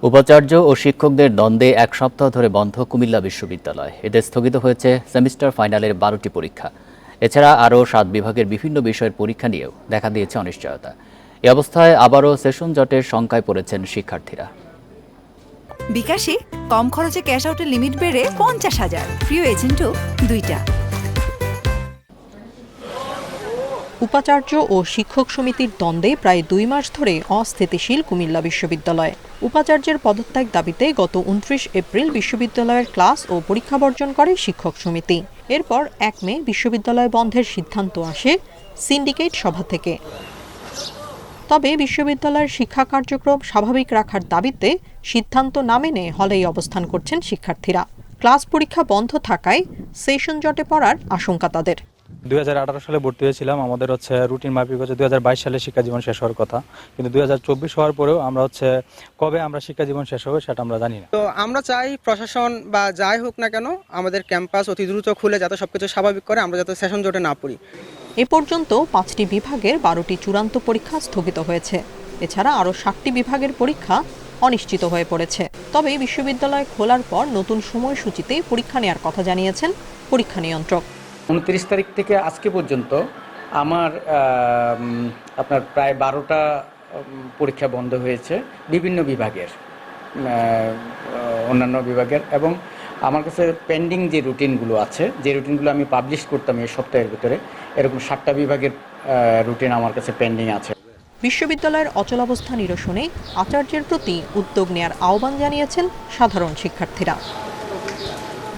উপাচার্য ও শিক্ষকদের দ্বন্দ্বে এক সপ্তাহ ধরে বন্ধ কুমিল্লা বিশ্ববিদ্যালয়। এতে স্থগিত হয়েছে সেমিস্টার ফাইনালের 12টি পরীক্ষা। এছাড়া আরও 7 বিভাগের বিভিন্ন বিষয়ের পরীক্ষা নিয়েও দেখা দিয়েছে অনিশ্চয়তা। এ অবস্থায় আবারও সেশন জটের শঙ্কায় পড়েছেন শিক্ষার্থীরা। বিকাশে কম খরচে ক্যাশ আউটের লিমিট বেড়ে 50,000, প্রিয় এজেন্টও 2টা। উপাচার্য ও শিক্ষক সমিতির দ্বন্দ্বে প্রায় 2 মাস ধরে অস্থিতিশীল কুমিল্লা বিশ্ববিদ্যালয়। উপাচার্যের পদত্যাগ দাবিতে গত 29 এপ্রিল বিশ্ববিদ্যালয়ের ক্লাস ও পরীক্ষা বর্জন করে শিক্ষক সমিতি। এরপর 1 মে বিশ্ববিদ্যালয় বন্ধের সিদ্ধান্ত আসে সিন্ডিকেট সভা থেকে। তবে বিশ্ববিদ্যালয়ের শিক্ষা কার্যক্রম স্বাভাবিক রাখার দাবিতে সিদ্ধান্ত না মেনে হলেই অবস্থান করছেন শিক্ষার্থীরা। ক্লাস পরীক্ষা বন্ধ থাকায় সেশন জটে পড়ার আশঙ্কা তাদের। 2018 সালে ভর্তি হয়েছিলাম। আমাদের রুটিন মাফিক 2022 সালে শিক্ষা জীবন শেষ হওয়ার কথা, কিন্তু 2024 হওয়ার পরেও আমরা কবে আমরা শিক্ষা জীবন শেষ হবে সেটা আমরা জানি না। তো আমরা চাই প্রশাসন বা যাই হোক না কেন আমাদের ক্যাম্পাস অতি দ্রুত খুলে যাতে সবকিছু স্বাভাবিক করে, আমরা যাতে সেশন জটে না পড়ি। এ পর্যন্ত 5টি বিভাগের 12টি চূড়ান্ত পরীক্ষা স্থগিত হয়েছে। এছাড়া আরও 7টি বিভাগের পরীক্ষা অনিশ্চিত হয়ে পড়েছে। তবে বিশ্ববিদ্যালয় খোলার পর নতুন সময়সূচিতে পরীক্ষা নেওয়ার কথা জানিয়েছেন পরীক্ষা নিয়ন্ত্রক। 29 তারিখ থেকে আজকে পর্যন্ত আপনার প্রায় 12টা পরীক্ষা বন্ধ হয়েছে বিভিন্ন বিভাগের, অন্যান্য বিভাগের, এবং আমার কাছে পেন্ডিং যে রুটিনগুলো আছে, যে রুটিনগুলো আমি পাবলিশ করতাম এই সপ্তাহের ভিতরে, এরকম 7টা বিভাগের রুটিন আমার কাছে পেন্ডিং আছে। বিশ্ববিদ্যালয়ের অচলাবস্থা নিরসনে আচার্যের প্রতি উদ্যোগ নেয়ার আহ্বান জানিয়েছেন সাধারণ শিক্ষার্থীরা।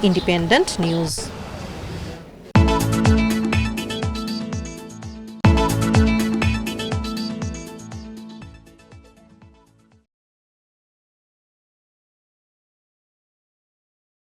Independent news.